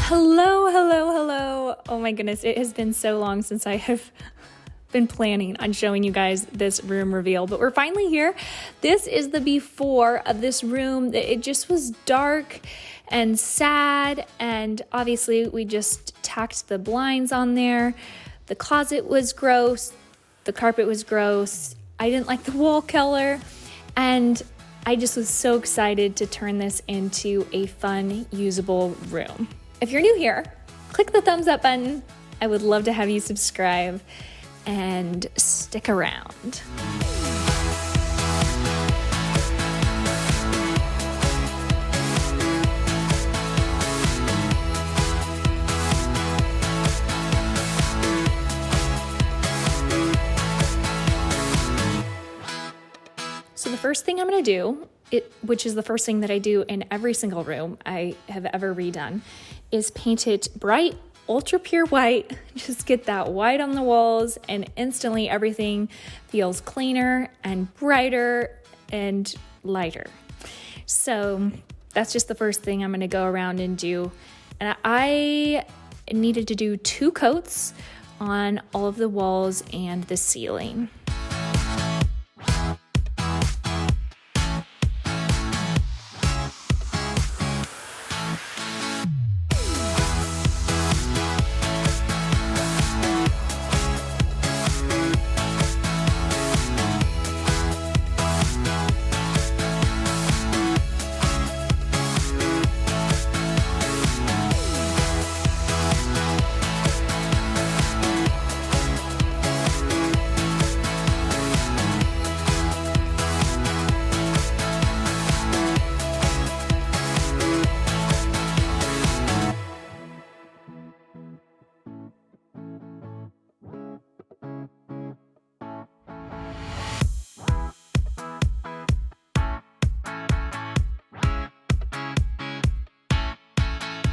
Hello, hello, hello. Oh my goodness, it has been so long since I have been planning on showing you guys this room reveal, but we're finally here. This is the before of this room. It just was dark and sad, and obviously we just tacked the blinds on there. The closet was gross, the carpet was gross, I didn't like the wall color, and I just was so excited to turn this into a fun, usable room. If you're new here, click the thumbs up button. I would love to have you subscribe and stick around. So the first thing I'm going to do, which is the first thing that I do in every single room I have ever redone, is paint it bright, ultra pure white. Just get that white on the walls, and instantly everything feels cleaner and brighter and lighter. So that's just the first thing I'm going to go around and do. And I needed to do 2 coats on all of the walls and the ceiling.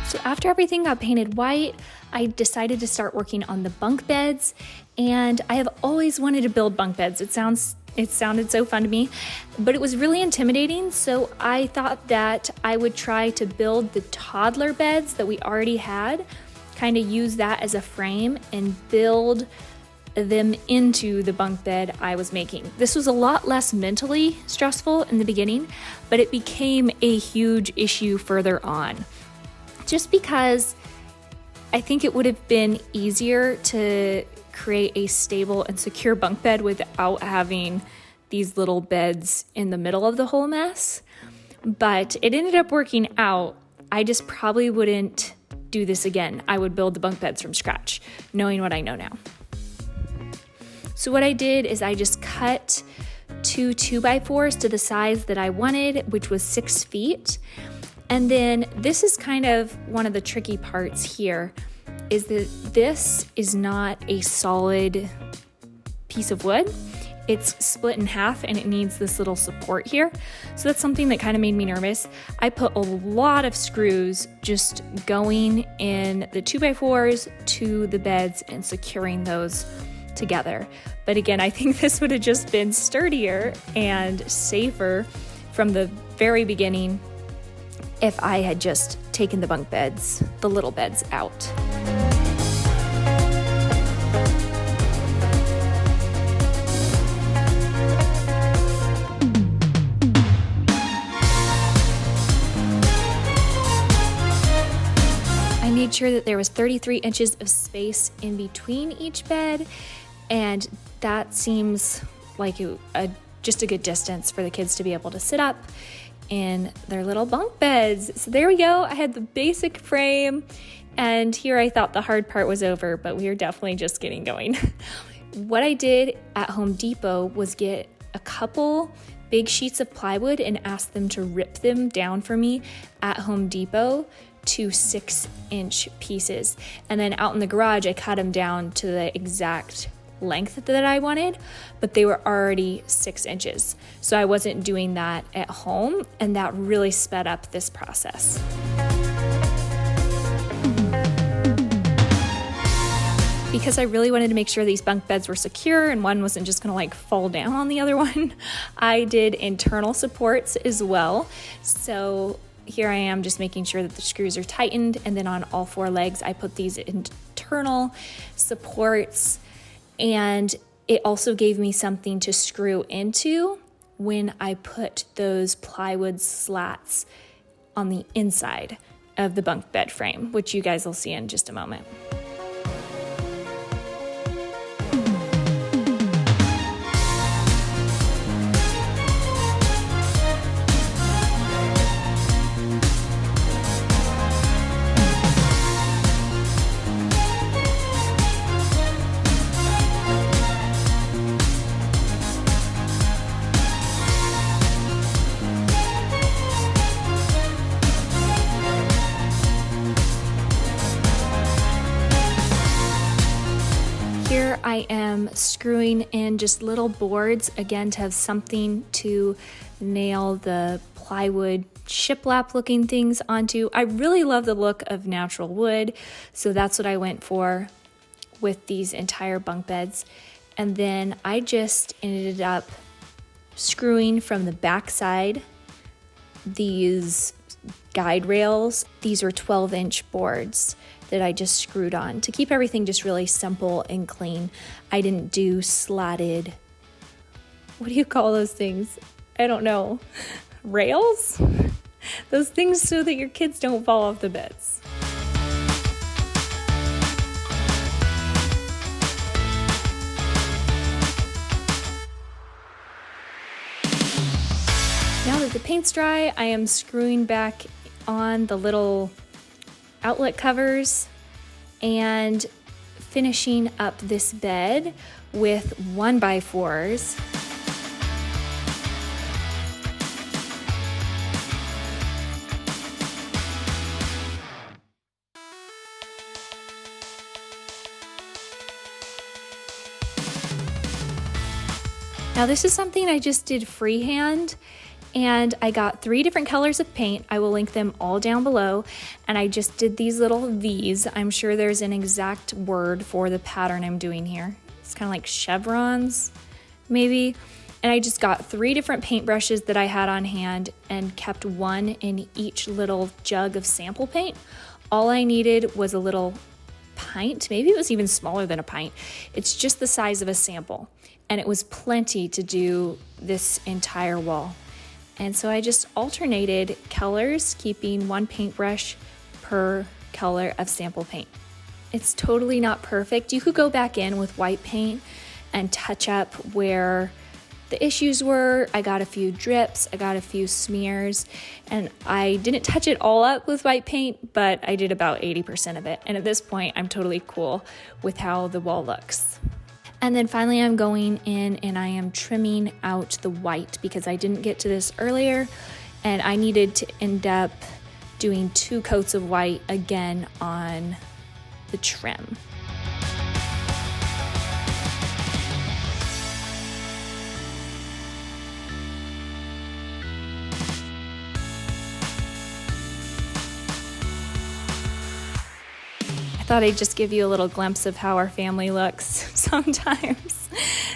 So after everything got painted white, I decided to start working on the bunk beds, and I have always wanted to build bunk beds. It sounded so fun to me, but it was really intimidating, so I thought that I would try to build the toddler beds that we already had, kind of use that as a frame and build them into the bunk bed I was making. This was a lot less mentally stressful in the beginning, but it became a huge issue further on. Just because I think it would have been easier to create a stable and secure bunk bed without having these little beds in the middle of the whole mess. But it ended up working out. I just probably wouldn't do this again. I would build the bunk beds from scratch, knowing what I know now. So what I did is I just cut 2 2x4s to the size that I wanted, which was 6 feet. And then this is kind of one of the tricky parts here, is that this is not a solid piece of wood. It's split in half and it needs this little support here. So that's something that kind of made me nervous. I put a lot of screws just going in the 2x4s to the beds and securing those together. But again, I think this would have just been sturdier and safer from the very beginning if I had just taken the bunk beds, the little beds, out. I made sure that there was 33 inches of space in between each bed, and that seems like just a good distance for the kids to be able to sit up in their little bunk beds. So there we go. I had the basic frame, and here I thought the hard part was over, but we are definitely just getting going. What I did at Home Depot was get a couple big sheets of plywood and ask them to rip them down for me at Home Depot to 6-inch pieces. And then out in the garage, I cut them down to the exact length that I wanted, but they were already 6 inches. So I wasn't doing that at home, and that really sped up this process. Because I really wanted to make sure these bunk beds were secure and one wasn't just gonna like fall down on the other one, I did internal supports as well. So here I am just making sure that the screws are tightened, and then on all 4 legs I put these internal supports, and it also gave me something to screw into when I put those plywood slats on the inside of the bunk bed frame, which you guys will see in just a moment. Here I am screwing in just little boards, again, to have something to nail the plywood shiplap looking things onto. I really love the look of natural wood, so that's what I went for with these entire bunk beds. And then I just ended up screwing from the back side these guide rails. These were 12-inch boards that I just screwed on to keep everything just really simple and clean. I didn't do slatted, what do you call those things? I don't know. Rails? Those things so that your kids don't fall off the beds. Now that the paint's dry, I am screwing back on the little outlet covers and finishing up this bed with 1x4s. Now this is something I just did freehand, and I got 3 different colors of paint. I will link them all down below. And I just did these little V's. I'm sure there's an exact word for the pattern I'm doing here. It's kind of like chevrons, maybe. And I just got 3 different paintbrushes that I had on hand and kept 1 in each little jug of sample paint. All I needed was a little pint. Maybe it was even smaller than a pint. It's just the size of a sample. And it was plenty to do this entire wall. And so I just alternated colors, keeping 1 paintbrush per color of sample paint. It's totally not perfect. You could go back in with white paint and touch up where the issues were. I got a few drips, I got a few smears, and I didn't touch it all up with white paint, but I did about 80% of it. And at this point, I'm totally cool with how the wall looks. And then finally I'm going in and I am trimming out the white because I didn't get to this earlier and I needed to end up doing 2 coats of white again on the trim. I thought I'd just give you a little glimpse of how our family looks sometimes.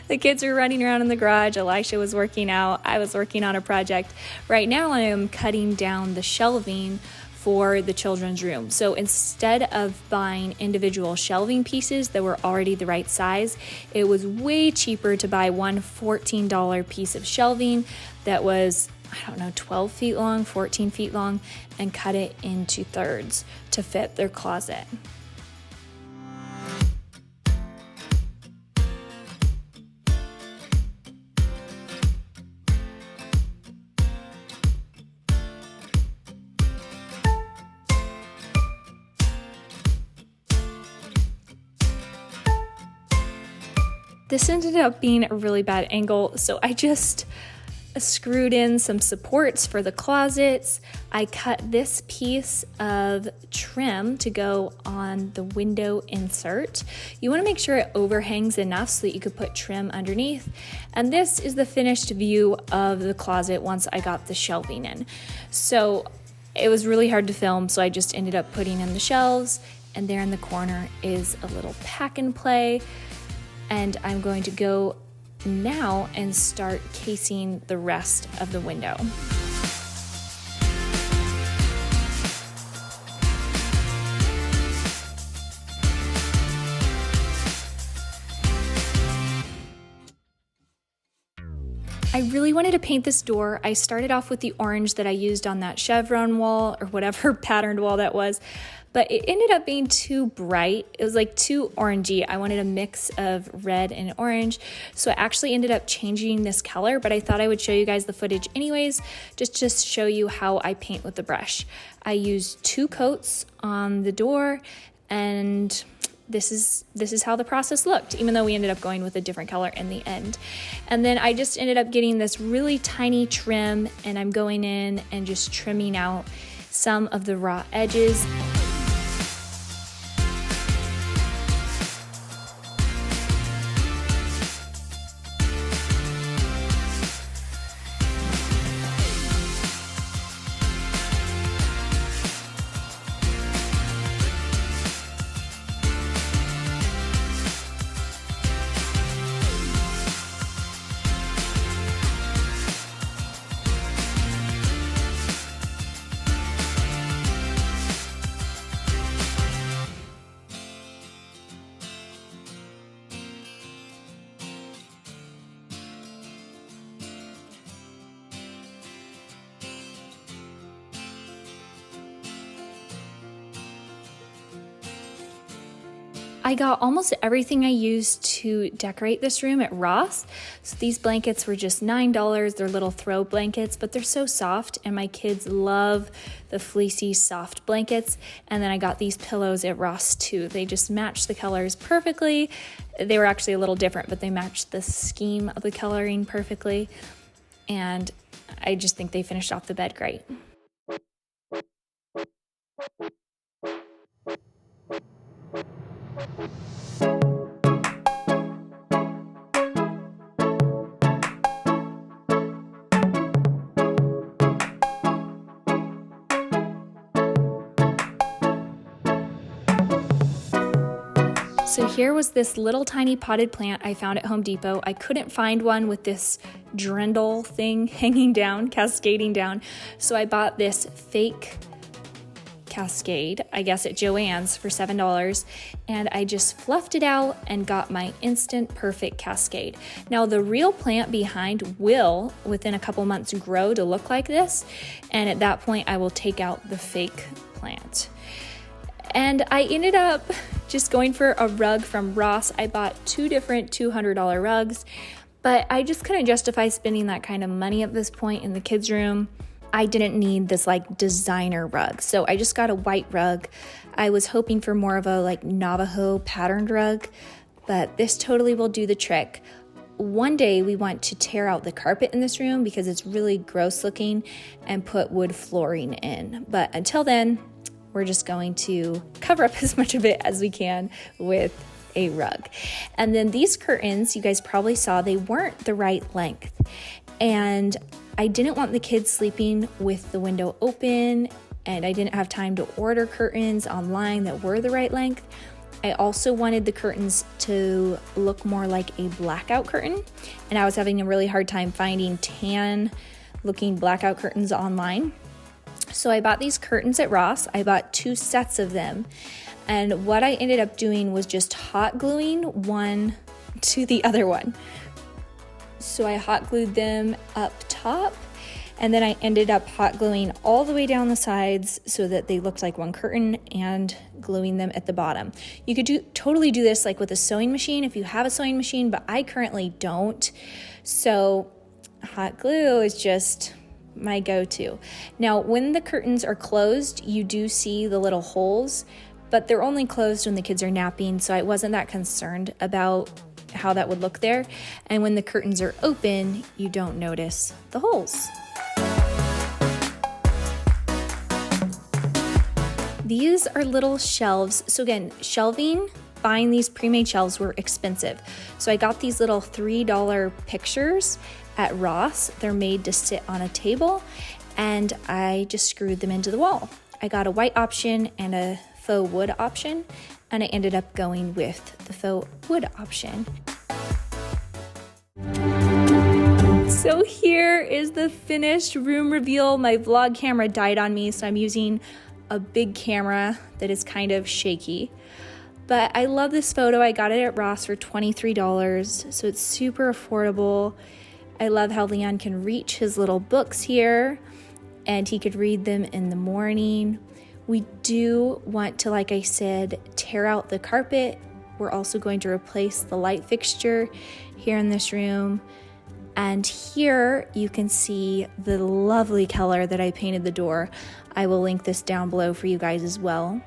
The kids were running around in the garage, Elisha was working out, I was working on a project. Right now I am cutting down the shelving for the children's room. So instead of buying individual shelving pieces that were already the right size, it was way cheaper to buy one $14 piece of shelving that was, I don't know, 12 feet long, 14 feet long, and cut it into thirds to fit their closet. This ended up being a really bad angle, so I just screwed in some supports for the closets. I cut this piece of trim to go on the window insert. You want to make sure it overhangs enough so that you could put trim underneath. And this is the finished view of the closet once I got the shelving in. So it was really hard to film, so I just ended up putting in the shelves, and there in the corner is a little pack and play. And I'm going to go now and start casing the rest of the window. I really wanted to paint this door. I started off with the orange that I used on that chevron wall or whatever patterned wall that was, but it ended up being too bright. It was like too orangey. I wanted a mix of red and orange, so I actually ended up changing this color, but I thought I would show you guys the footage anyways, just to show you how I paint with the brush. I used 2 coats on the door, and this is how the process looked, even though we ended up going with a different color in the end. And then I just ended up getting this really tiny trim, and I'm going in and just trimming out some of the raw edges. I got almost everything I used to decorate this room at Ross. So these blankets were just $9. They're little throw blankets, but they're so soft, and my kids love the fleecy soft blankets. And then I got these pillows at Ross too. They just matched the colors perfectly. They were actually a little different, but they matched the scheme of the coloring perfectly. And I just think they finished off the bed great. So here was this little tiny potted plant I found at Home Depot. I couldn't find one with this drindle thing hanging down, cascading down. So I bought this fake cascade, I guess at Joann's for $7, and I just fluffed it out and got my instant perfect cascade. Now the real plant behind will, within a couple months, grow to look like this, and at that point I will take out the fake plant. And I ended up just going for a rug from Ross. I bought 2 different $200 rugs, but I just couldn't justify spending that kind of money at this point in the kids' room. I didn't need this like designer rug, so I just got a white rug. I was hoping for more of a like Navajo patterned rug, but this totally will do the trick. One day we want to tear out the carpet in this room because it's really gross looking and put wood flooring in. But until then, we're just going to cover up as much of it as we can with a rug. And then these curtains, you guys probably saw, they weren't the right length. And I didn't want the kids sleeping with the window open, and I didn't have time to order curtains online that were the right length. I also wanted the curtains to look more like a blackout curtain, and I was having a really hard time finding tan looking blackout curtains online. So I bought these curtains at Ross. I bought 2 sets of them. And what I ended up doing was just hot gluing one to the other one. So I hot glued them up top, and then I ended up hot gluing all the way down the sides so that they looked like one curtain, and gluing them at the bottom. You could totally do this like with a sewing machine if you have a sewing machine, but I currently don't. So hot glue is just my go-to. Now, when the curtains are closed, you do see the little holes, but they're only closed when the kids are napping, so I wasn't that concerned about how that would look there. And when the curtains are open, you don't notice the holes. These are little shelves. So again, shelving, buying these pre-made shelves were expensive. So I got these little $3 pictures at Ross. They're made to sit on a table, and I just screwed them into the wall. I got a white option and a faux wood option, and I ended up going with the faux wood option. So here is the finished room reveal. My vlog camera died on me, so I'm using a big camera that is kind of shaky. But I love this photo. I got it at Ross for $23, so it's super affordable. I love how Leon can reach his little books here and he could read them in the morning. We do want to, like I said, tear out the carpet. We're also going to replace the light fixture here in this room. And here you can see the lovely color that I painted the door. I will link this down below for you guys as well.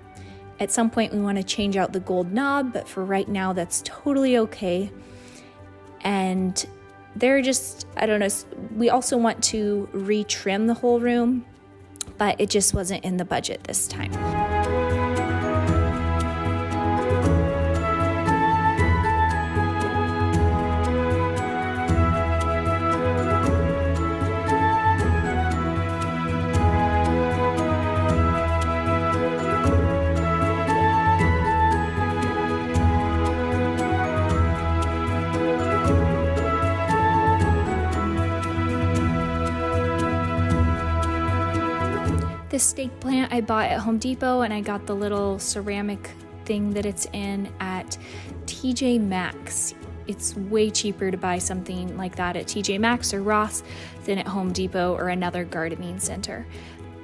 At some point we want to change out the gold knob, but for right now that's totally okay. And they're just, I don't know, we also want to retrim the whole room, but it just wasn't in the budget this time. This stake plant I bought at Home Depot, and I got the little ceramic thing that it's in at TJ Maxx. It's way cheaper to buy something like that at TJ Maxx or Ross than at Home Depot or another gardening center.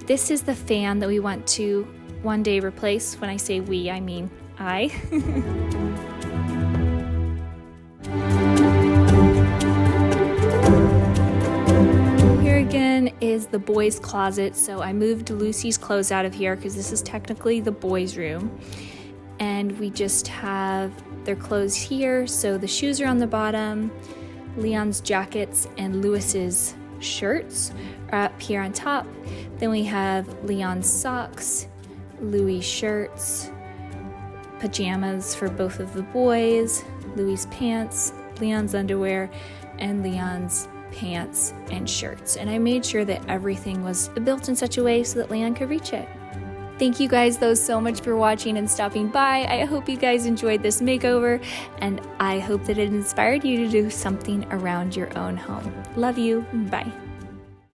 This is the fan that we want to one day replace. When I say we, I mean I. Again is the boys' closet, so I moved Lucy's clothes out of here because this is technically the boys' room, and we just have their clothes here. So the shoes are on the bottom, Leon's jackets and Lewis's shirts are up here on top. Then we have Leon's socks, Louis' shirts, pajamas for both of the boys, Louis' pants, Leon's underwear, and Leon's pants and shirts. And I made sure that everything was built in such a way so that Leon could reach it. Thank you guys though so much for watching and stopping by. I hope you guys enjoyed this makeover, and I hope that it inspired you to do something around your own home. Love you. Bye.